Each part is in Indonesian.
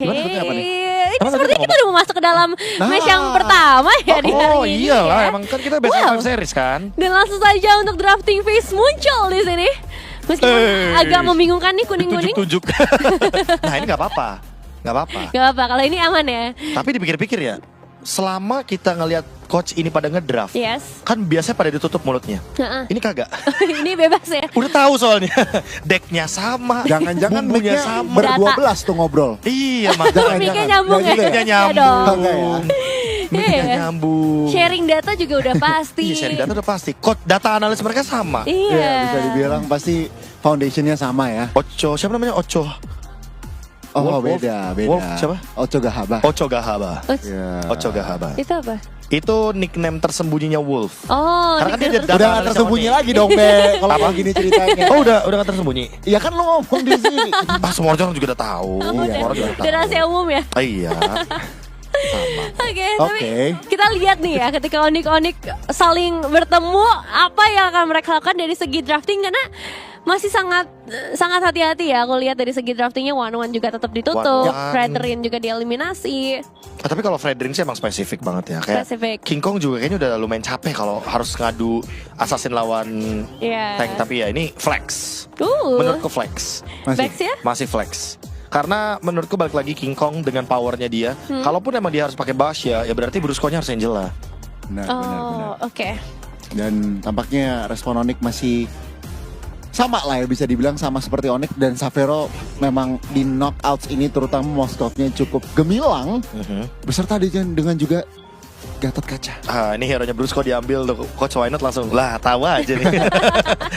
Gimana sebutnya apa nih? Ini Emang sepertinya kita kita udah mau masuk ke dalam match yang pertama ya di hari Oh ini iyalah, ya. emang kan kita best of 5 series kan. Dan langsung saja untuk drafting phase muncul di sini. Meskipun agak membingungkan nih kuning-kuning. Tunjuk-tunjuk. Nah ini gak apa-apa. Gak apa-apa. Gak apa, kalau ini aman ya. Tapi dipikir-pikir ya, selama kita ngelihat coach ini pada ngedraft, Yes. kan biasanya pada ditutup mulutnya. Heeh. Ini kagak. Ini bebas ya. Udah tahu soalnya. Decknya sama. Jangan-jangan bumbunya mic-nya sama. ber-12 tuh ngobrol. Iya makanya. Mic-nya nyambung ya. Nggak gitu Mic-nya Iya nyambung. dong. Enggak ya? Mic-nya Iya. nyambung. Sharing data juga udah pasti. Iya sharing data udah pasti. Data analis mereka sama. Iya. Iya, bisa dibilang pasti foundationnya sama ya. Ocho, siapa namanya Ocho? Oh Wolf, beda. Wolf, siapa? Ocho Gahaba. Ocho Gahaba. Ya. Ocho Gahaba. Itu apa? Itu nickname tersembunyinya Wolf. Oh, Karena kan dia nickname data Udah gak analis tersembunyi sama lagi dong, Be. Kalau begini ceritanya. Oh udah gak tersembunyi. Iya kan lo ngomong di sini. Semua orang juga udah tahu. Oh, Semua udah, orang juga udah rahasia umum ya. Iya. Sama. Oke, Oke. tapi kita lihat nih ya ketika Onik-Onik saling bertemu, apa yang akan mereka lakukan dari segi drafting, karena masih sangat hati-hati ya. Aku lihat dari segi draftingnya One juga tetap ditutup, One-One. Fredrin juga dieliminasi. Tapi kalau Fredrin sih emang spesifik banget ya. Kayak Spesifik. King Kong juga kayaknya udah lumayan capek kalau harus ngadu assassin lawan Iya. tank. Tapi ya ini flex. Menurutku flex. Bex ya? Masih flex. Karena menurutku balik lagi King Kong dengan powernya dia. Kalaupun emang dia harus pakai Bash ya berarti Brusco-nya harus Angela. Benar. Oh, oke. Dan tampaknya respon Onyx masih sama lah ya, bisa dibilang sama seperti Onyx dan Savero. Memang di knockouts ini terutama Moskovnya cukup gemilang, beserta dengan juga Gatot Kaca. Ini hero-nya Brusco diambil tuh. Coach Why Not langsung lah tahu aja nih.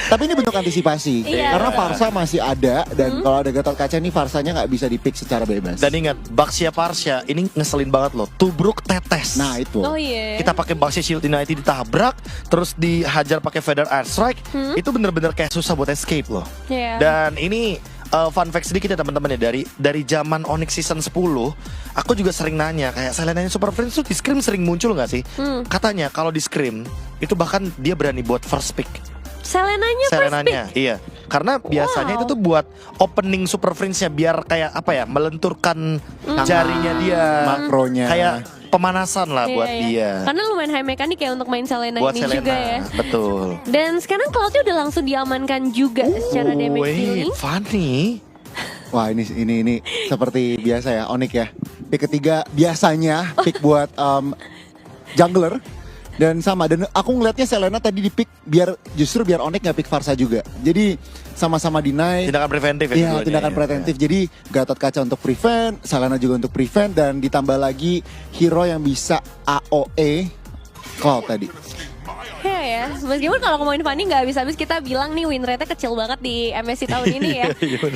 Tapi ini bentuk antisipasi, Iya. karena Farsa masih ada dan kalau ada Gatot Kaca nih Farsanya nggak bisa dipick secara bebas. Dan ingat Baxia Parsha ini ngeselin banget loh. Tubruk tetes. Nah itu. Oh iya. Kita pakai Baxia Shield United ditabrak, terus dihajar pakai Feather Air Strike, itu bener-bener kayak susah buat escape loh. Iya. Dan ini fun fact sedikit ya teman-teman ya, dari zaman Onyx season 10, aku juga sering nanya kayak Selenanya Super Friends tuh di Scrim sering muncul nggak sih? Katanya kalau di Scrim itu bahkan dia berani buat first pick. Selenanya, iya. Karena biasanya itu tuh buat opening Super Friends-nya biar kayak apa ya, melenturkan jarinya dia. Makronya. Kayak pemanasan lah buat Iya, iya. dia. Karena lumayan high mekanik ya untuk main Selena Buat ini Selena, juga ya. betul. Dan sekarang Cloud-nya udah langsung diamankan juga secara damage dealing. Wait, funny. Wah ini seperti biasa ya Onyx ya. Pick ketiga biasanya pick buat jungler. Dan sama, dan aku ngelihatnya Selena tadi di pick biar Onyx nggak pick Farsa juga. Jadi sama-sama deny. Tindakan preventif ya. Iya, keduanya, tindakan ya. preventif. Jadi Gatot Kaca untuk prevent, Selena juga untuk prevent, dan ditambah lagi hero yang bisa AOE Cloud tadi. Iya ya, meskipun kalau ngomongin Fanny nggak habis-habis kita bilang nih win rate-nya kecil banget di MSC tahun ini ya.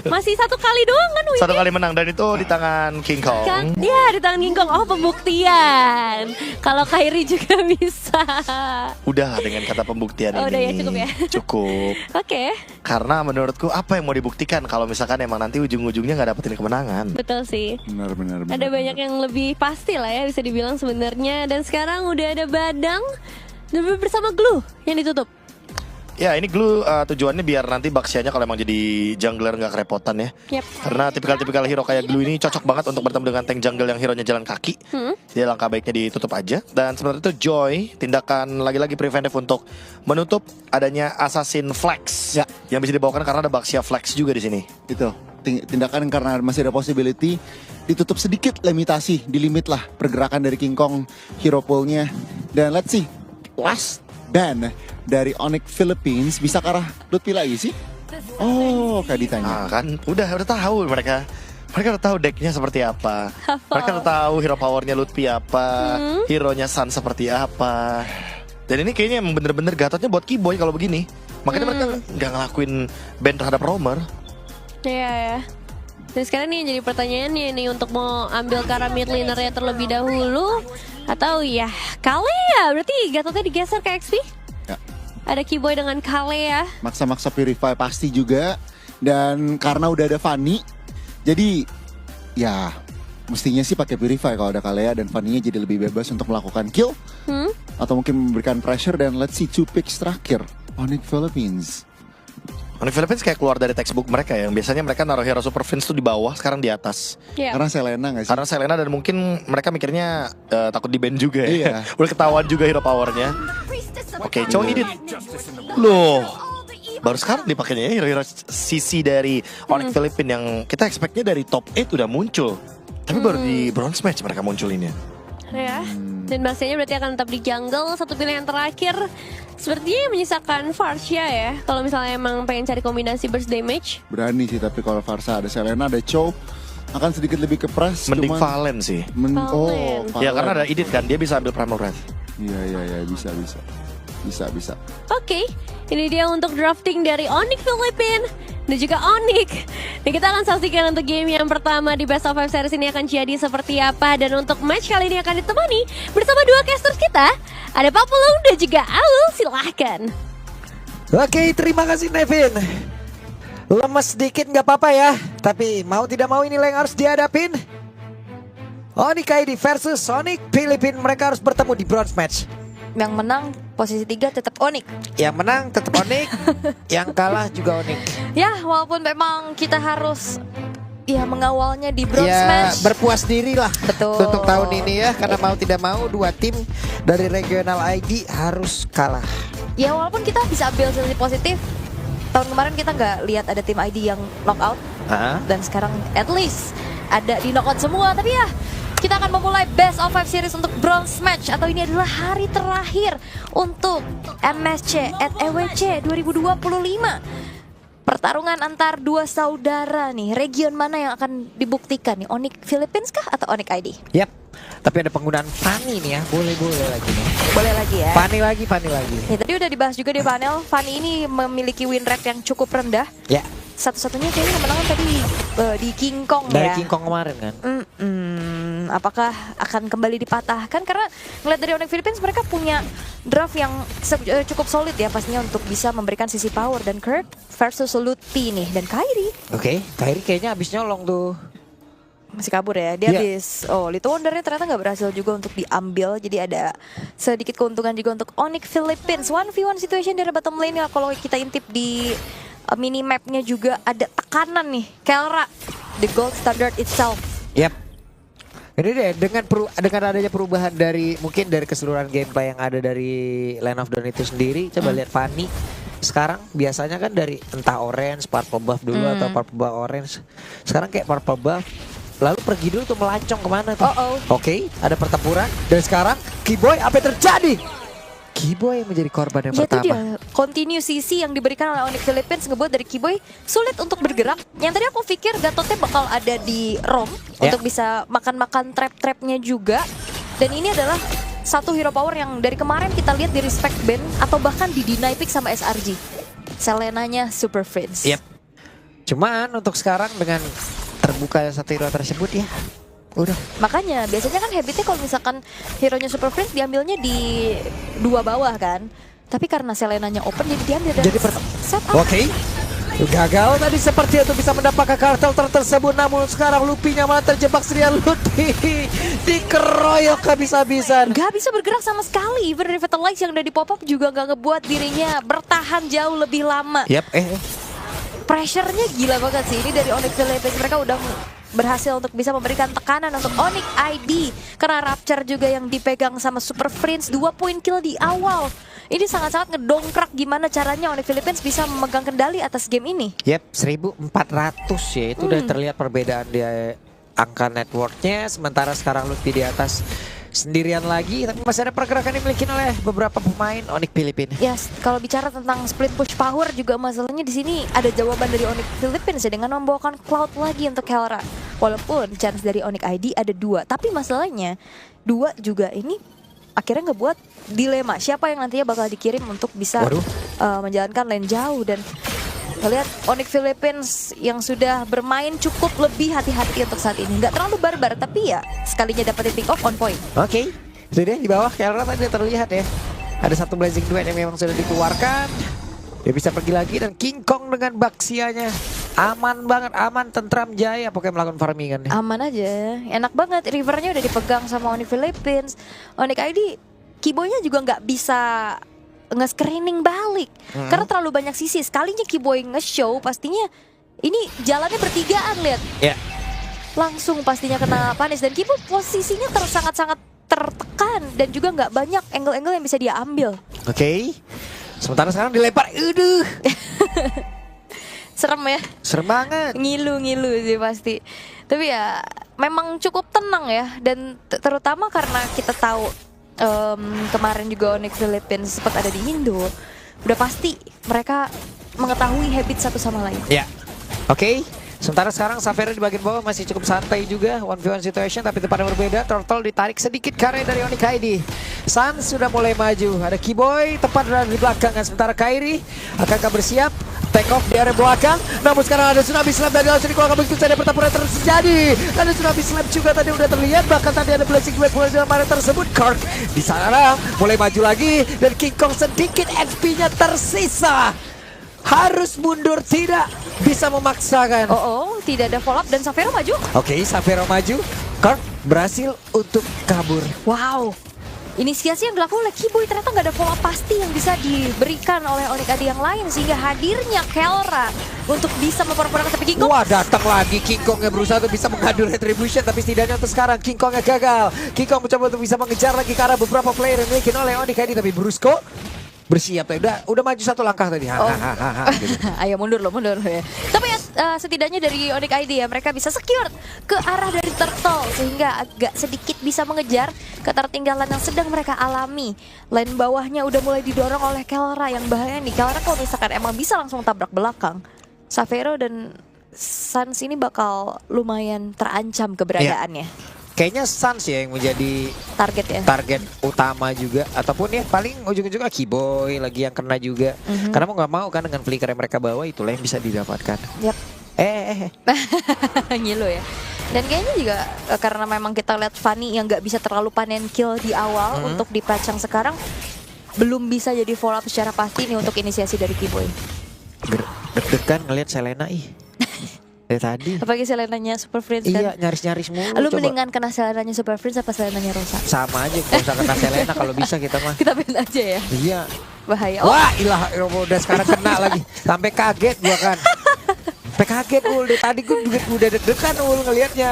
Masih satu kali doang kan winnya. Satu kali menang dan itu di tangan King Kong. Kan, ya di tangan King Kong. Oh pembuktian. Kalau Kairi juga bisa. Udah dengan kata pembuktian Oh, ini. udah ya, cukup ya? Cukup. Oke, Karena menurutku apa yang mau dibuktikan kalau misalkan emang nanti ujung-ujungnya nggak dapetin kemenangan. betul sih. Benar. Ada banyak yang lebih pasti lah ya bisa dibilang sebenarnya. Dan sekarang udah ada Badang dan bersama Glue yang ditutup. Ya ini Glue tujuannya biar nanti Baxianya kalau emang jadi jungler nggak kerepotan ya. Yep. Karena tipikal hero kayak Glue ini cocok banget untuk bertemu dengan tank jungle yang hero-nya jalan kaki. Jadi langkah baiknya ditutup aja. Dan sebenarnya itu Joy, tindakan lagi-lagi preventif untuk menutup adanya Assassin Flex Ya. yang bisa dibawakan karena ada Baxia Flex juga di sini. Itu tindakan karena masih ada possibility ditutup sedikit limitasi, di limit lah pergerakan dari King Kong hero pool-nya. Dan let's see, last ban dari Onyx Philippines bisa ke arah Lutfi lagi sih? Oh, kayak ditanya. Nah kan udah tahu mereka udah tahu decknya seperti apa. Mereka udah tahu hero powernya Lutfi apa, hero-nya Sun seperti apa. Dan ini kayaknya emang bener-bener Gatotnya buat Keyboy kalau begini. Makanya mereka nggak ngelakuin ban terhadap Roamer. Iya ya. Dan sekarang nih yang jadi pertanyaannya nih untuk mau ambil ke arah mid laner-nya terlebih dahulu atau ya Kalea, berarti Gatotnya digeser ke XP? Ya. Ada Keyboy dengan Kalea. Maksa-maksa Purify pasti juga. Dan karena udah ada Fanny, jadi ya mestinya sih pakai Purify kalau ada Kalea, dan Fanny-nya jadi lebih bebas untuk melakukan kill atau mungkin memberikan pressure. Dan let's see 2 picks terakhir Onyx Philippines. Onyx Philippines kayak keluar dari textbook mereka ya. Yang biasanya mereka naruh hero Super Friends tuh di bawah, sekarang di atas. Iya. Karena Selena gak sih? Karena Selena dan mungkin mereka mikirnya takut di ban juga ya. Iya. Udah ketahuan juga hero powernya. Oke, Chow Idit. Loh, baru sekarang dipakainya ya hero-hero CC dari Onyx Philippines yang kita expect-nya dari top 8 udah muncul. Tapi baru di bronze match mereka munculinnya. Ya. Dan Bastianya berarti akan tetap di jungle. Satu pilihan terakhir sepertinya menyisakan Farsha ya. Kalau misalnya emang pengen cari kombinasi burst damage. Berani sih, tapi kalau Farsa ada Selena, ada Chow, akan sedikit lebih ke press. Mending cuman- Valen sih. Valen. Ya Valen. karena ada Idit kan, dia bisa ambil Primal Wrath. Iya, bisa. Oke, ini dia untuk drafting dari Onyx Philippines dan juga Onyx. Dan kita akan saksikan untuk game yang pertama di Best of 5 Series ini akan jadi seperti apa. Dan untuk match kali ini akan ditemani bersama dua casters kita. Ada Papulung dan juga Aul, silahkan. Oke, terima kasih Nevin. Lemes sedikit nggak apa-apa ya, tapi mau tidak mau inilah yang harus dihadapin. Onyx ID versus Onyx Philippines, mereka harus bertemu di bronze match. Yang menang posisi 3 tetap Onyx. Yang menang tetap Onyx, yang kalah juga Onyx. Ya, walaupun memang kita harus mengawalnya di bronze Ya match. berpuas diri lah Betul. untuk tahun ini ya, karena mau tidak mau dua tim dari regional ID harus kalah. Ya walaupun kita bisa ambil sisi positif. Tahun kemarin kita nggak lihat ada tim ID yang knockout, dan sekarang at least ada di knockout semua. Tapi ya, kita akan memulai Best of 5 Series untuk bronze match, atau ini adalah hari terakhir untuk MSC at EWC 2025. Pertarungan antar dua saudara nih. Region mana yang akan dibuktikan nih? Onyx Philippines kah atau Onyx ID? Yap, tapi ada penggunaan Fanny nih ya, boleh-boleh lagi nih. Boleh lagi ya. Fanny lagi. Ya, tadi udah dibahas juga di panel. Fanny ini memiliki win rate yang cukup rendah. Ya, Satu-satunya kayaknya kemenangan tadi di King Kong dari ya. King Kong kemarin kan. Apakah akan kembali dipatahkan? Karena ngeliat dari Onyx Philippines mereka punya draft yang cukup solid ya pastinya untuk bisa memberikan sisi power. Dan Kirk versus Lutfi nih. Dan Kairi Oke, Kairi kayaknya abis nyolong tuh. masih kabur ya. Dia Iya. habis Little Wondernya ternyata nggak berhasil juga untuk diambil. Jadi ada sedikit keuntungan juga untuk Onyx Philippines. 1v1 situation dari bottom lane ya. Kalau kita intip di minimapnya juga ada tekanan nih. Kelra, the gold standard itself. Yap. Ini deh dengan adanya perubahan dari mungkin dari keseluruhan gameplay yang ada dari Land of Dawn itu sendiri. Coba lihat Fanny. Sekarang biasanya kan dari entah orange, purple buff dulu atau purple buff orange. Sekarang kayak purple buff. Lalu pergi dulu tuh melancong kemana tuh. Oke, ada pertempuran. Dan sekarang Keyboy apa yang terjadi? Keyboy yang menjadi korban yang Ya itu pertama. dia, continue CC yang diberikan oleh Onyx Philippines ngebuat dari Keyboy sulit untuk bergerak. Yang tadi aku pikir Gatotnya bakal ada di ROM Ya. untuk bisa makan-makan trap-trapnya juga. Dan ini adalah satu hero power yang dari kemarin kita lihat di respect ban atau bahkan di deny pick sama SRG. Selenanya Super Friends. Yep. Cuman untuk sekarang dengan terbuka satu hero tersebut ya udah. Makanya biasanya kan habitnya kalau misalkan hero-nya Super Friends diambilnya di dua bawah kan. Tapi karena Selenanya open jadi diambil dan Jadi setup. Oke. Gagal tadi seperti itu bisa mendapatkan kartel tersebut, namun sekarang Lupinya malah terjebak Srian Lupi dikeroyok habis-habisan. Gak bisa bergerak sama sekali. Even Revitalize yang udah di pop up juga gak ngebuat dirinya bertahan jauh lebih lama. Yap, Pressure-nya gila banget sih. Ini dari Onyx Philippines, mereka udah berhasil untuk bisa memberikan tekanan untuk Onyx ID. Karena Rapture juga yang dipegang sama Super Friends, 2 poin kill di awal. Ini sangat-sangat ngedongkrak gimana caranya Onyx Philippines bisa memegang kendali atas game ini. Yap, 1400 ya, itu udah terlihat perbedaan di angka networknya. Sementara sekarang Lupi di atas sendirian lagi, tapi masih ada pergerakan yang dimiliki oleh beberapa pemain Onyx Philippines. Yes, kalau bicara tentang split push power juga masalahnya di sini ada jawaban dari Onyx Philippines ya, dengan membawakan Cloud lagi untuk Kelra. Walaupun chance dari Onyx ID ada 2, tapi masalahnya 2 juga ini akhirnya ngebuat dilema siapa yang nantinya bakal dikirim untuk bisa menjalankan lane jauh. Dan ngelihat Onyx Philippines yang sudah bermain cukup lebih hati-hati untuk saat ini. Nggak terlalu barbar, tapi ya sekalinya dapetin pick off on point. Oke, itu dia di bawah Kelra tadi terlihat ya. Ada satu Blazing Duet yang memang sudah dikeluarkan. Dia bisa pergi lagi dan King Kong dengan Baxianya aman banget, aman, tentram, jaya pokoknya melakukan farmingan. Aman aja, enak banget. Rivernya udah dipegang sama Onyx Philippines. Onyx ID, Keyboynya juga nggak bisa nge-screening balik karena terlalu banyak sisi. Sekalinya Keyboy nge-show pastinya ini jalannya bertigaan, lihat. Ya. Langsung pastinya kena punish dan Keyboy posisinya sangat-sangat tertekan dan juga nggak banyak angle-angle yang bisa dia ambil. Oke. Sementara sekarang dilempar. Aduh. Serem ya. Serem banget. Ngilu sih pasti. Tapi ya memang cukup tenang ya. Dan terutama karena kita tahu kemarin juga Onyx Philippines sempat ada di Indo. Udah pasti mereka mengetahui habit satu sama lain. Ya. Oke. Sementara sekarang Xavero di bagian bawah masih cukup santai juga, 1v1 situation, tapi tempatnya berbeda. Turtle ditarik sedikit karya dari Onyx ID. Sans sudah mulai maju, ada Keyboy tepat berada di belakang. Sementara Kairi akankah bersiap take off di area belakang, namun sekarang ada Tsunami Slam dari langsung dikeluarkan begitu saja pertempuran terjadi. Ada Tsunami Slam juga tadi udah terlihat, bahkan tadi ada Blazing Wave mulai dalam area tersebut. Kirk di sana mulai maju lagi dan King Kong sedikit HP-nya tersisa. Harus mundur, tidak bisa memaksakan. Tidak ada follow up dan Xavero maju. Oke, Xavero maju. Kirk berhasil untuk kabur. Wow. Inisiasi yang dilakukan oleh Keyboy ternyata nggak ada follow up pasti yang bisa diberikan oleh Onyx ID yang lain, sehingga hadirnya Kelra untuk bisa memperparahkan tapi King Kong. Wah, datang lagi King Kong yang berusaha untuk bisa mengadu retribution, tapi setidaknya untuk sekarang King Kong yang gagal. King Kong mencoba untuk bisa mengejar lagi ke arah beberapa player yang dimiliki oleh Onyx ID, tapi Brusco bersiap udah maju satu langkah tadi. Gitu. Ayo mundur ya. Tapi ya setidaknya dari Onyx ID ya mereka bisa secure ke arah dari Turtle sehingga agak sedikit bisa mengejar ketertinggalan yang sedang mereka alami. Lane bawahnya udah mulai didorong oleh Kelra yang bahaya nih. Kelra kalau misalkan emang bisa langsung tabrak belakang, Xavero dan Sans ini bakal lumayan terancam keberadaannya. Kayaknya Sans ya yang menjadi target utama juga, ataupun ya paling ujung-ujungnya Keyboy lagi yang kena juga. Karena mau nggak mau kan dengan flicker yang mereka bawa itulah yang bisa didapatkan. Yap. Ngilu ya. Dan kayaknya juga karena memang kita lihat Fanny yang nggak bisa terlalu panen kill di awal untuk di patch yang sekarang belum bisa jadi follow up secara pasti nih untuk inisiasi dari Keyboy. Deg-degan ngelihat Selena dari tadi. Apalagi Selenanya Super Friends Iya, kan. nyaris-nyaris mulu. Lu coba. mendingan kena Selenanya Super Friends apa Selenanya Rosa? Sama aja, kalau usah kena Selena kalau bisa kita mah. Kita band aja ya. Iya. Bahaya. Wah, ilah udah sekarang kena lagi. Sampai kaget gua kan. Sampai kaget Ul, dari tadi gue juga udah deg-degan Ul ngelihatnya.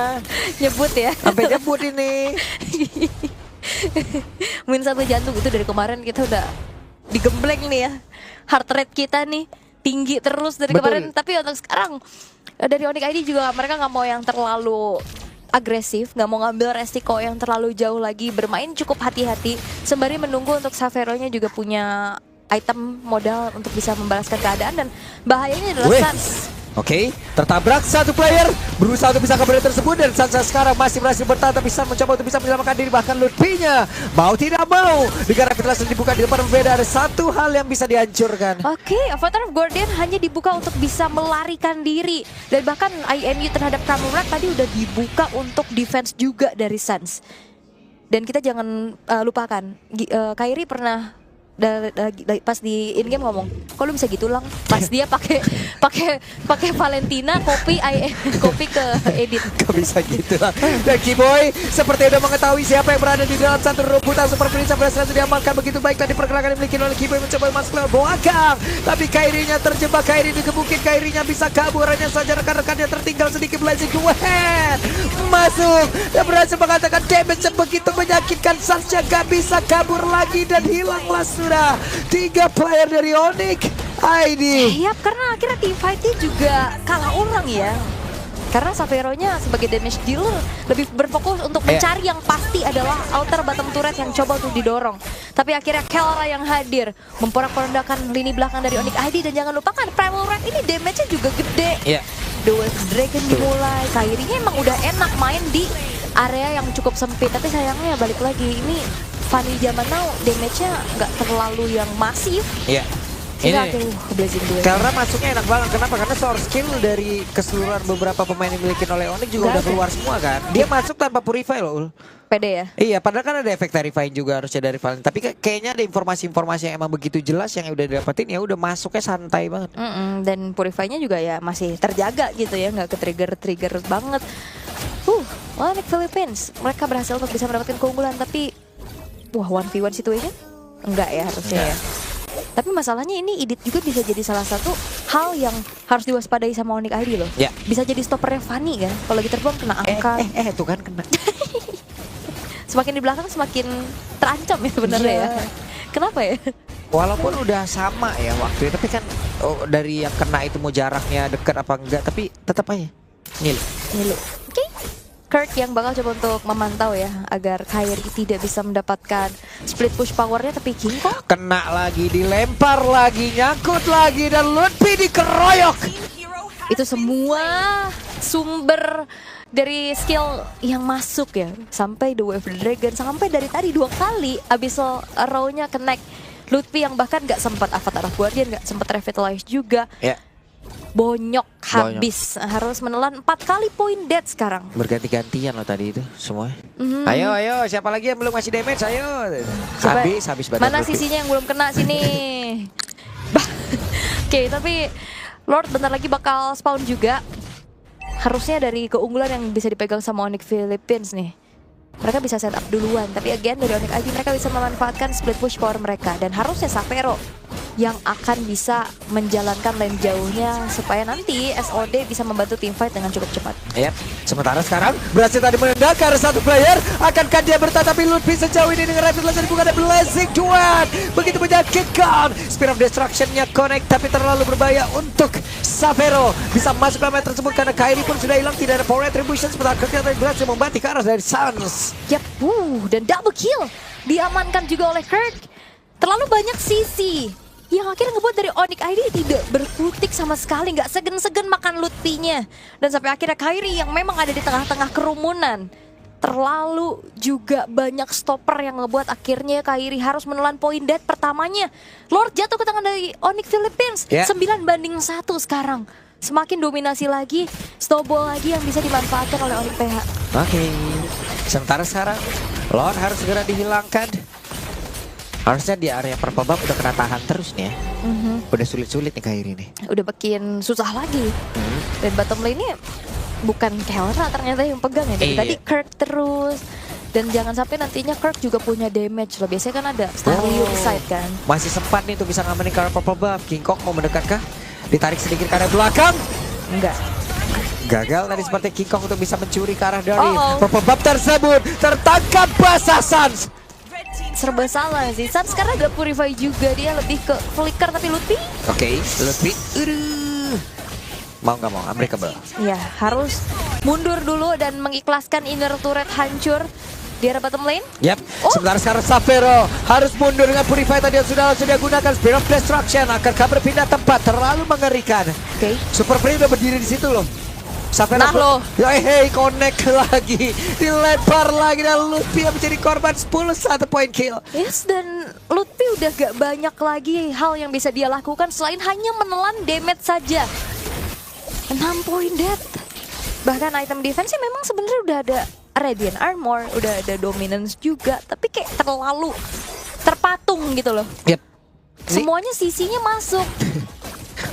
Nyebut ya. Sampai nyebut ini. Min satu jantung itu dari kemarin kita udah digembleng nih ya. Heart rate kita nih tinggi terus dari Betul. kemarin. Tapi untuk sekarang dari Onyx ID juga mereka nggak mau yang terlalu agresif, nggak mau ngambil resiko yang terlalu jauh lagi, bermain cukup hati-hati sembari menunggu untuk Xavero-nya juga punya item modal untuk bisa membalaskan keadaan. Dan bahayanya adalah Sans. Oke, tertabrak satu player, berusaha untuk bisa kabur tersebut, dan Sansa sekarang masih berhasil bertahan, tapi San mencoba untuk bisa menyelamatkan diri, bahkan Lutfi-nya mau tidak mau negara Federasi dibuka di depan berbeda. Ada satu hal yang bisa dihancurkan. Oke, Avatar of Guardian hanya dibuka untuk bisa melarikan diri, dan bahkan INU terhadap Kamurat tadi udah dibuka untuk defense juga dari Sans. Dan kita jangan lupakan Kairi pernah pas di in game ngomong, kok lu bisa gitu Lang? Pas dia pakai Valentina kopi ke edit. Gak bisa gitu lah. Dan Keyboy seperti udah mengetahui siapa yang berada di dalam satu rebutan Super Prince yang berhasil diamankan begitu baik. Tadi pergerakan yang dimiliki oleh Keyboy mencoba masuk ke belakang, tapi Kairinya terjebak. Kairi digebukin, Kairinya bisa kabur, hanya saja rekan-rekannya tertinggal sedikit. Blazing Wave masuk dan berhasil mengatakan damage yang begitu menyakitkan. Sansnya gak bisa kabur lagi dan hilanglah sudah 3 player dari Onyx ID. Yap, karena akhirnya team fight-nya juga kalah orang ya. Karena Xavero-nya sebagai damage dealer lebih berfokus untuk mencari yang pasti adalah altar bottom turret yang coba untuk didorong. Tapi akhirnya Kelra yang hadir memporak-porandakan lini belakang dari Onyx ID. Dan jangan lupakan Primal Red ini damage-nya juga gede. The Wave Dragon dimulai. Kairinya emang udah enak main di area yang cukup sempit. Tapi sayangnya balik lagi ini Fanny zaman now damage-nya nggak terlalu yang masif. Iya. Sehingga Blazing Duel. Kelra masuknya enak banget. Kenapa? Karena source skill dari keseluruhan beberapa pemain yang dimiliki oleh Onyx juga udah keluar semua kan. Dia masuk tanpa purify loh Ul. Pede ya? Iya, padahal kan ada efek terrifying juga harusnya dari Valen. Tapi kayaknya ada informasi-informasi yang emang begitu jelas yang udah didapetin, ya udah masuknya santai banget. Dan purify-nya juga ya masih terjaga gitu ya, nggak ke trigger banget. Onyx Philippines mereka berhasil untuk bisa mendapatkan keunggulan, tapi wah 1v1 situation? Enggak ya harusnya ya. Tapi masalahnya ini Idit juga bisa jadi salah satu hal yang harus diwaspadai sama Onyx ID loh. Ya. Bisa jadi stoppernya Fanny kan. Kalau lagi terbang kena angka. Tuh kan kena. Semakin di belakang semakin terancam ya sebenarnya ya. Kenapa ya? Walaupun udah sama ya waktu itu, tapi kan dari yang kena itu mau jaraknya dekat apa enggak, tapi tetap aja Nil. Oke. Kirk yang bakal coba untuk memantau ya agar Kairi tidak bisa mendapatkan split push powernya, tapi King kok Kena lagi, dilempar lagi, nyangkut lagi, dan Lutfi dikeroyok. itu semua sumber dari skill yang masuk ya, sampai The Wave Dragon, sampai dari tadi 2 kali Abyssal Arrow-nya connect Lutfi yang bahkan gak sempat Avatar of Guardian, gak sempat revitalize juga. Ya, Bonyok habis, harus menelan 4 kali point dead sekarang. berganti-gantian loh tadi itu semua. Mhm. Ayo, siapa lagi yang belum ngasih damage? Ayo. Coba, Habis badan mana Lutfi. sisinya yang belum kena sini? Oke, tapi Lord bentar lagi bakal spawn juga. Harusnya dari keunggulan yang bisa dipegang sama Onyx Philippines nih, mereka bisa set up duluan. Tapi again dari Onyx ID mereka bisa memanfaatkan split push power mereka. Dan harusnya Sapero yang akan bisa menjalankan lane jauhnya supaya nanti SOD bisa membantu tim fight dengan cukup cepat. Yap. Sementara sekarang berhasil tadi menendangkan satu player. Akankah dia bertahan, tapi Lutfi sejauh ini dengan rapid laser bukan ada blessing cuan. Begitu menyakitkan. Spear of Destruction-nya connect, tapi terlalu berbahaya untuk Sapero. Bisa masuk ke map tersebut karena Kairi pun sudah hilang. Tidak ada power retribution. Sementara Kirk tadi berhasil membanting ke arah dari Sans. Yap, dan double kill diamankan juga oleh Kirk. Terlalu banyak sisi yang akhirnya ngebuat dari Onyx ID tidak berkutik sama sekali, nggak segen-segen makan Lutfi-nya. Dan sampai akhirnya Kairi yang memang ada di tengah-tengah kerumunan, terlalu juga banyak stopper yang ngebuat akhirnya Kairi harus menelan poin dead pertamanya. Lord jatuh ke tangan dari Onyx Philippines, Ya. 9-1 sekarang. Semakin dominasi lagi, snowball lagi yang bisa dimanfaatkan oleh Onyx PH. Oke. Sementara sekarang Lord harus segera dihilangkan. Harusnya di area purple buff udah kena tahan terus nih ya. Udah sulit-sulit nih Kairi nih. Udah makin susah lagi. Dan bottom lane-nya bukan Kelra ternyata yang pegang ya. Dari Iya. tadi Kirk terus. Dan jangan sampai nantinya Kirk juga punya damage loh. Biasanya kan ada Starlium side kan. Masih sempat nih untuk bisa ngamanin ke arah purple buff. King Kong mau mendekat kah? Ditarik sedikit ke arah belakang. Enggak. Gagal tadi seperti King Kong untuk bisa mencuri ke arah dari Uh-oh. purple buff tersebut. Tertangkap basah Sans. Serba salah sih. Sans karena agak purify juga. Dia lebih ke flicker, tapi Lutfi Oke, Lutfi. Mau nggak mau, unbreakable. ya harus mundur dulu dan mengikhlaskan inner turret hancur di arah bottom lane. Yap, Oh. sementara sekarang Sapero harus mundur dengan Purify tadi yang sudah dia gunakan Spear of Destruction. Akankah berpindah tempat? Terlalu mengerikan. Oke. Super Free udah berdiri di situ loh. Sapero Nah loh. Ya connect lagi. Dilempar lagi dan Lutfi yang menjadi korban 1 point kill. Yes, dan Lutfi udah gak banyak lagi hal yang bisa dia lakukan selain hanya menelan damage saja. 6 point dead. Bahkan item defense-nya memang sebenarnya udah ada Radiant Armor, udah ada Dominance juga, tapi kayak terlalu terpatung gitu loh. Yap. Semuanya sisinya masuk.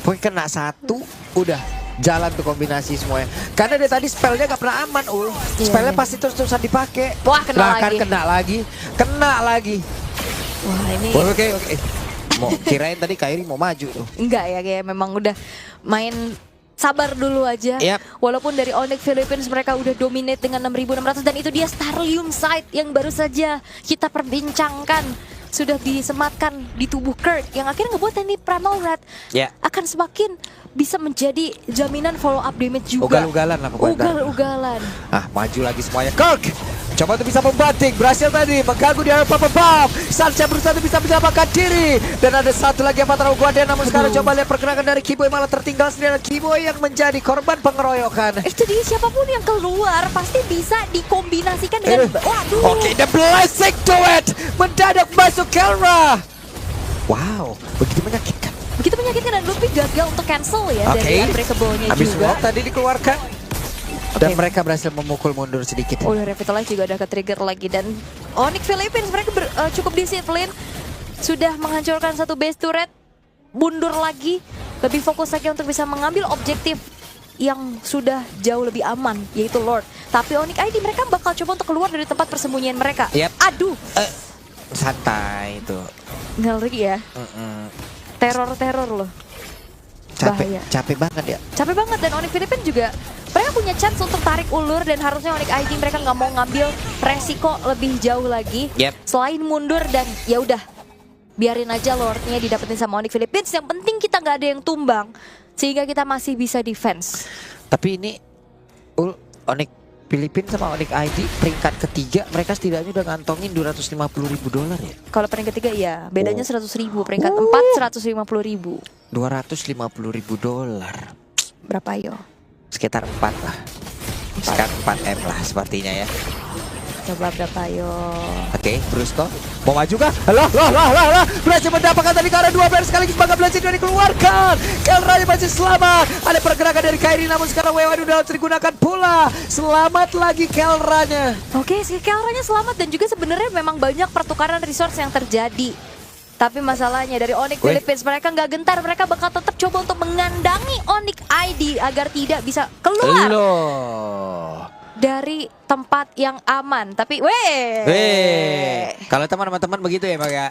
Pokoknya kena satu udah jalan tuh kombinasi semuanya. Karena dia tadi spellnya gak pernah aman Iya, Spellnya iya. pasti terus-terusan dipakai. Wah, kena Nah, kan lagi. kena lagi. Wah, ini Oke. Mau kirain tadi Kairi mau maju tuh. enggak ya, kayak memang udah main sabar dulu aja. Yap. Walaupun dari Onyx Philippines mereka udah dominate dengan 6.600 dan itu dia Starlium Sight yang baru saja kita perbincangkan sudah disematkan di tubuh Kirk yang akhirnya ngebuat ini Primal Red Ya. akan semakin bisa menjadi jaminan follow up damage juga. Ugal-ugalan lah pokoknya. Ugal-ugalan. Maju lagi semuanya. Kirk coba untuk bisa membanting. Berhasil tadi mengganggu di area Papa Buff. Sancha berusaha untuk bisa menyelamatkan diri. Dan ada satu lagi Avatar Guardian. Namun sekarang coba lihat pergerakan dari Kiboy malah tertinggal sendiri. Kiboy yang menjadi korban pengeroyokan. Itu dia, siapapun yang keluar pasti bisa dikombinasikan dengan waduh. Oke, the blessing to it. Mendadak masuk Kelra. Wow, begitu menyakitkan. Begitu menyakitkan dan Lutfi gagal untuk cancel ya dari Unbreakable-nya Habis juga. walk tadi dikeluarkan. Dan Oke. mereka berhasil memukul mundur sedikit. Oh, Revitalize juga udah ke-trigger lagi. Dan Onyx Philippines mereka cukup disiplin. Sudah menghancurkan satu base turret. Mundur lagi. Lebih fokus lagi untuk bisa mengambil objektif yang sudah jauh lebih aman, yaitu Lord. Tapi Onyx ID mereka bakal coba untuk keluar dari tempat persembunyian mereka. Yap. Aduh, Santai itu. ngeri ya. teror loh. Bahaya. Capek banget ya. Capek banget, dan Onyx Philippines juga mereka punya chance untuk tarik ulur, dan harusnya Onyx ID mereka nggak mau ngambil resiko lebih jauh lagi. Yep. Selain mundur dan ya udah biarin aja lordnya didapetin sama Onyx Philippines. Yang penting kita nggak ada yang tumbang sehingga kita masih bisa defense. Tapi ini Onyx Filipina sama Onyx ID peringkat ketiga, mereka setidaknya udah ngantongin $250.000 ya. Kalau peringkat ketiga ya bedanya 100.000, peringkat 4 150.000. $250.000. Berapa yo? Sekitar 4 lah. Sekitar 4M lah sepertinya ya. Coba berapa yo? Oke, Brusco mau maju kah? Lah, berhasil mendapatkan tadi karena 2 player sekaligus, maka berhasil dikeluarkan. Kelranya masih selamat. Ada pergerakan dari Kairi, namun sekarang Wewan udah harus digunakan pula. Selamat lagi Kelranya. Oke, si Kelranya selamat, dan juga sebenarnya memang banyak pertukaran resource yang terjadi. Tapi masalahnya dari Onyx Philippines mereka nggak gentar, mereka bakal tetap coba untuk mengandangi Onyx ID agar tidak bisa keluar dari tempat yang aman. Tapi kalau teman-teman begitu ya Pak ya.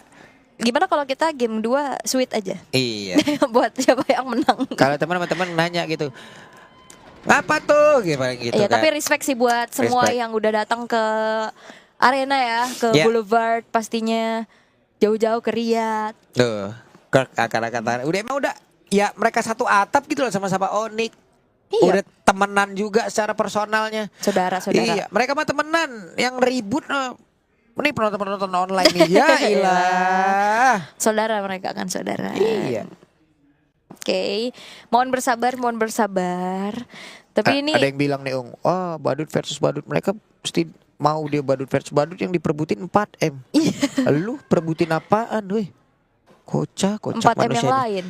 Gimana kalau kita game 2 sweet aja? Iya. Buat siapa yang menang. Kalau teman-teman nanya gitu, apa tuh gimana gitu Iya, kan. tapi respect sih buat semua Respect. yang udah datang ke arena ya, ke Yeah. Boulevard pastinya, jauh-jauh ke Riyadh. Tuh, Kirk kata udah emang udah ya mereka satu atap gitu loh sama-sama Onyx. Iya. Udah temenan juga secara personalnya. Saudara-saudara. Iya, mereka mah temenan, yang ribut ini penonton online nih. Ya ilah. Saudara mereka kan saudara. Iya. Oke, mohon bersabar. Tapi ini Ada yang bilang nih, oh Badut versus Badut, mereka mesti mau dia Badut versus Badut yang diperbutin 4M. Lu perbutin apaan, weh? Kocak 4M manusia yang ini. lain.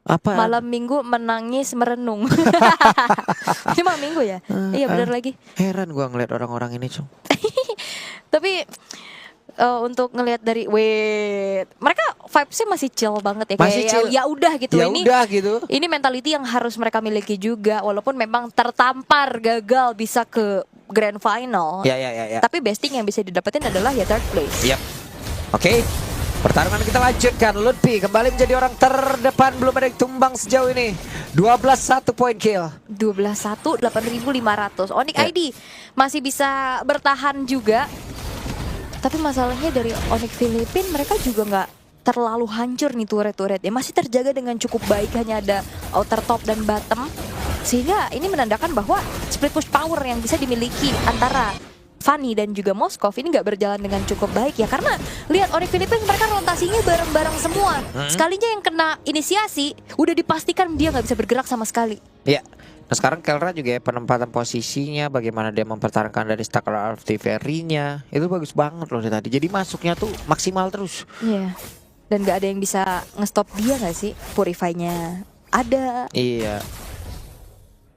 Apa? Malam minggu menangis merenung. Ini malam minggu ya? Iya benar lagi. Heran gua ngeliat orang-orang ini, Cung. Tapi untuk ngelihat dari mereka vibesnya masih chill banget ya, Masih kayak chill. ya udah gitu. Ya Ini udah gitu. Ini mentality yang harus mereka miliki juga, walaupun memang tertampar gagal bisa ke grand final. Ya. Tapi best thing yang bisa didapetin adalah ya third place. Yap. Oke. Pertarungan kita lanjutkan. Lutfi kembali menjadi orang terdepan, belum ada yang tumbang sejauh ini. 12-1 point kill. 12-1 8.500. Onyx Ya. ID masih bisa bertahan juga. Tapi masalahnya dari Onyx Philippines mereka juga nggak terlalu hancur nih turret-turret. Ya masih terjaga dengan cukup baik, hanya ada outer top dan bottom. Sehingga ini menandakan bahwa split push power yang bisa dimiliki antara Fanny dan juga Moskov ini nggak berjalan dengan cukup baik ya, karena lihat Onyx Philippines mereka rotasinya bareng-bareng semua. Sekalinya yang kena inisiasi udah dipastikan dia nggak bisa bergerak sama sekali. Ya. Nah sekarang Kelra juga ya, penempatan posisinya, bagaimana dia mempertahankan dari Staklar artillery-nya, itu bagus banget loh dari tadi. Jadi masuknya tuh maksimal terus. Iya. Dan nggak ada yang bisa ngestop dia nggak sih? Purify-nya ada. Iya.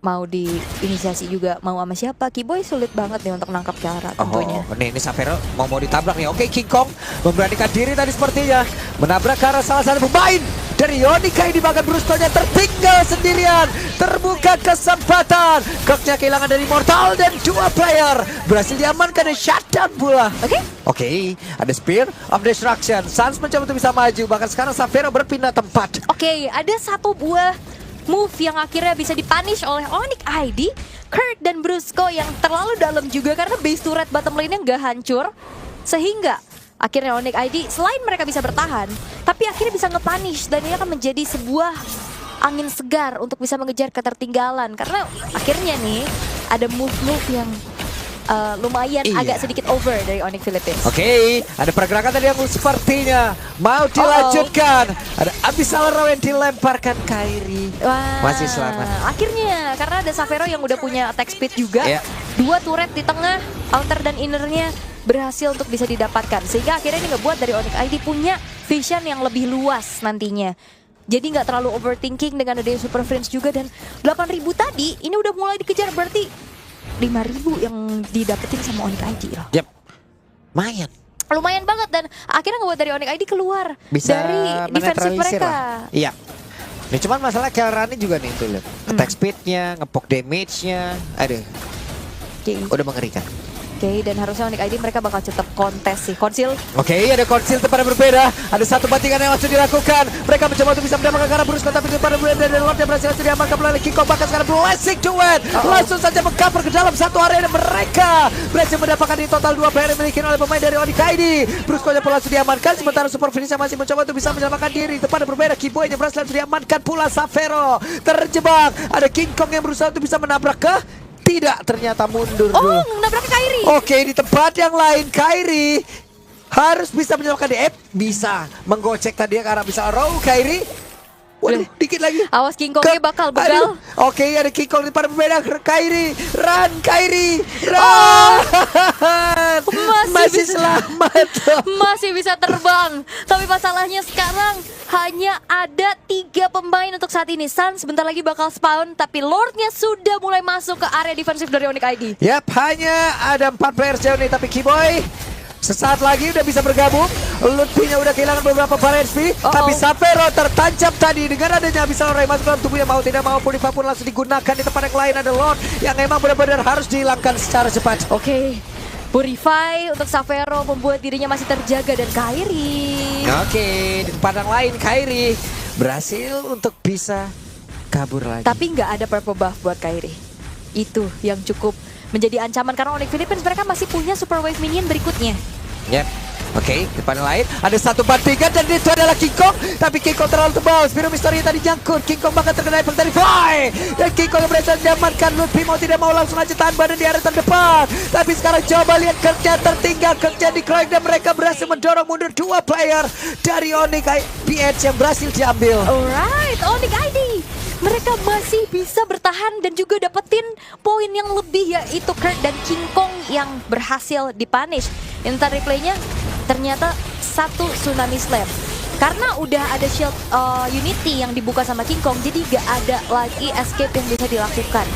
Mau diinisiasi juga mau sama siapa? Kiboy sulit banget nih untuk nangkap Kelra tentunya. Ini Savero mau ditabrak nih. Oke, King Kong memberanikan diri tadi sepertinya, menabrak ke arah salah satu pemain dari Yonika ini, bahkan Brusco-nya tertinggal sendirian. Terbuka kesempatan. Kirk-nya kehilangan dari Mortal dan 2 player berhasil diamankan dan shutdown pula. Oke, ada Spear of Destruction. Sans mencoba untuk bisa maju, bahkan sekarang Savero berpindah tempat. Oke, ada satu buah move yang akhirnya bisa dipunish oleh Onyx ID, Kirk dan Brusco yang terlalu dalam juga karena base turret bottom lane-nya nggak hancur. Sehingga akhirnya Onyx ID selain mereka bisa bertahan, tapi akhirnya bisa nge-punish, dan ini akan menjadi sebuah angin segar untuk bisa mengejar ketertinggalan. Karena akhirnya nih ada move-move yang lumayan Iya. agak sedikit over dari Onyx Philippines. Oke, ada pergerakan tadi yang sepertinya mau dilanjutkan. Ada Abyssal Row yang dilemparkan Kairi. Wah, Masih selamat. akhirnya karena ada Savero yang udah punya attack speed juga. Iya. 2 turret di tengah, outer dan innernya berhasil untuk bisa didapatkan. Sehingga akhirnya ini ngebuat dari Onyx ID punya vision yang lebih luas nantinya. Jadi nggak terlalu overthinking dengan adanya Super Friends juga. Dan 8.000 tadi ini udah mulai dikejar, berarti 5.000 yang didapetin sama Onyx ID loh. Yap, lumayan. Lumayan banget, dan akhirnya ngebuat dari Onyx ID keluar Bisa dari defensive menetralisir mereka. lah. Iya. Nih cuman masalah Kelrani juga nih tuh lihat. Attack speed-nya, ngepok damage-nya. Aduh, Oke. udah mengerikan. Oke, dan harusnya Onyx ID mereka bakal tetap kontes sih. Konsil. Oke, ada konsil tempat yang berbeda. Ada satu bantingan yang langsung dilakukan. Mereka mencoba untuk bisa mendapatkan karena Bruce, tapi tempat yang berbeda dari Lord yang berhasil diamankan melalui King Kong. Bahkan sekarang Blessing Duet langsung saja mengcover ke dalam satu area dan mereka berhasil mendapatkan di total 2 player yang dimiliki oleh pemain dari Onyx ID. Bruce pun langsung diamankan, sementara Super Phoenix masih mencoba untuk bisa menyelamatkan diri. Tempat yang berbeda, Kiboy yang berhasil langsung diamankan pula. Savero terjebak. Ada King Kong yang berusaha untuk bisa menabrak ke tidak, ternyata mundur dulu. Oh, nabrak Kairi. Oke, di tempat yang lain Kairi harus bisa menyelamatkan di bisa menggocek tadi karena bisa row Kairi. Waduh, dikit lagi. Awas King Kongnya bakal begal. Oke, ada King Kong di depan berbeda. Kairi, run Kairi, run. Masih selamat. Masih bisa terbang. Tapi masalahnya sekarang hanya ada 3 pemain untuk saat ini. Sun sebentar lagi bakal spawn, tapi Lordnya sudah mulai masuk ke area defensif dari Onyx ID. Yap, hanya ada 4 player sejauh ini, tapi Kiboy sesaat lagi udah bisa bergabung. Lutfinya udah kehilangan beberapa bar HP, tapi Savero tertancap tadi dengan adanya bisa Ray masuk dalam tubuhnya, mau tidak mau Purifa pun langsung digunakan. Di tempat yang lain ada Lord yang emang benar-benar harus dihilangkan secara cepat. Oke, Purify untuk Savero membuat dirinya masih terjaga dan Kairi. Oke, di tempat yang lain Kairi berhasil untuk bisa kabur lagi. Tapi nggak ada purple buff buat Kairi. Itu yang cukup menjadi ancaman karena Onyx Philippines mereka masih punya super wave minion berikutnya. Yep. Oke, depan lain ada satu bantingan dan itu adalah King Kong, tapi King Kong terlalu tebal. Spiro Mystery tadi jangkut, King Kong bahkan terkena efek dari Fly dan King Kong berhasil diamankan. Lutfi mau tidak mau langsung aja tahan badan di area terdepan, tapi sekarang coba lihat kerja tertinggal, kerja dikeroyok dan mereka berhasil mendorong mundur 2 player dari Onyx PH yang berhasil diambil. Alright, Onyx ID mereka masih bisa bertahan dan juga dapetin poin yang lebih, yaitu Kurt dan King Kong yang berhasil dipunish. Intan replaynya ternyata 1 Tsunami Slam. Karena udah ada shield Unity yang dibuka sama King Kong, jadi gak ada lagi escape yang bisa dilakukan.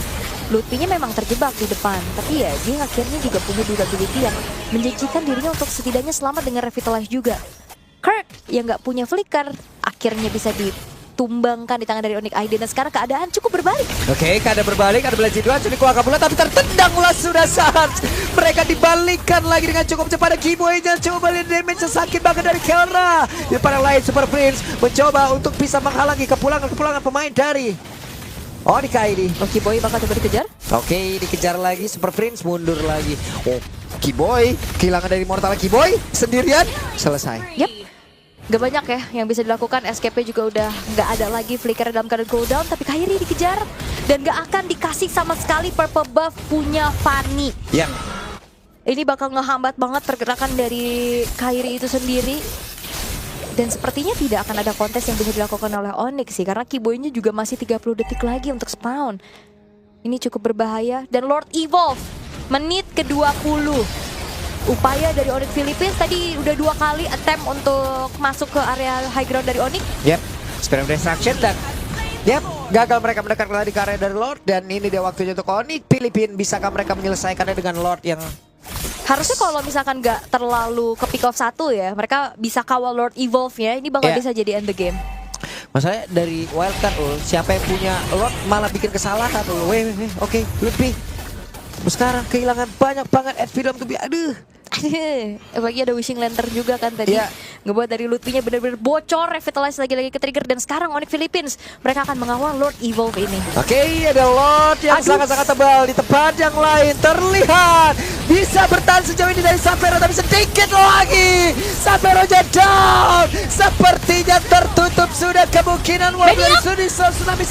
Lutfinya memang terjebak di depan, tapi ya dia akhirnya juga punya durability yang menjanjikan dirinya untuk setidaknya selamat dengan revitalize juga. Kurt yang gak punya flicker akhirnya bisa ditumbangkan di tangan dari Onyx ID dan sekarang keadaan cukup berbalik. Oke, keadaan berbalik, ada Blessing Duet sudah dikeluarkan pula tapi tertendanglah sudah saat mereka dibalikkan lagi dengan cukup cepat. Kiboy-nya coba lihat damage sakit banget dari Kelra. Di depan yang lain Super Prince mencoba untuk bisa menghalangi kepulangan pemain dari Onyx ID. Kiboy bakal coba dikejar. Oke, dikejar lagi Super Prince, mundur lagi. Oh, Kiboy kehilangan dari Mortal. Kiboy sendirian selesai. Yap. Gak banyak ya yang bisa dilakukan, escape-nya juga udah gak ada lagi, flicker dalam keadaan cooldown, tapi Kairi dikejar dan gak akan dikasih sama sekali purple buff punya Fanny. Ya. Ini bakal ngehambat banget pergerakan dari Kairi itu sendiri. Dan sepertinya tidak akan ada kontes yang bisa dilakukan oleh Onyx sih, karena Kiboy-nya juga masih 30 detik lagi untuk spawn. Ini cukup berbahaya dan Lord Evolve menit ke-20. Upaya dari Onyx Philippines tadi udah 2 kali attempt untuk masuk ke area high ground dari Onyx. Yep, Spirit of Destruction dan gagal mereka mendekat lagi ke area dari Lord dan ini dia waktunya untuk Onyx Philippines. Bisakah mereka menyelesaikannya dengan Lord yang harusnya kalau misalkan gak terlalu ke pick off 1 ya, mereka bisa kawal Lord Evolve ya, ini bakal bisa jadi end the game. Masalahnya dari wildcard siapa yang punya Lord malah bikin kesalahan oke, Lutfi sekarang kehilangan banyak banget HP dalam tubuh. Aduh. Bagi ada Wishing Lantern juga kan tadi. Ngebuat dari Lutfinya benar-benar bocor, revitalize lagi-lagi ke trigger dan sekarang Onyx Philippines mereka akan mengawal Lord Evolve ini. Oke, ada Lord yang sangat-sangat tebal. Di tempat yang lain terlihat bisa bertahan sejauh ini dari Savero, tapi sedikit lagi Savero down. Sepertinya tertutup sudah kemungkinan Warrior Tsunami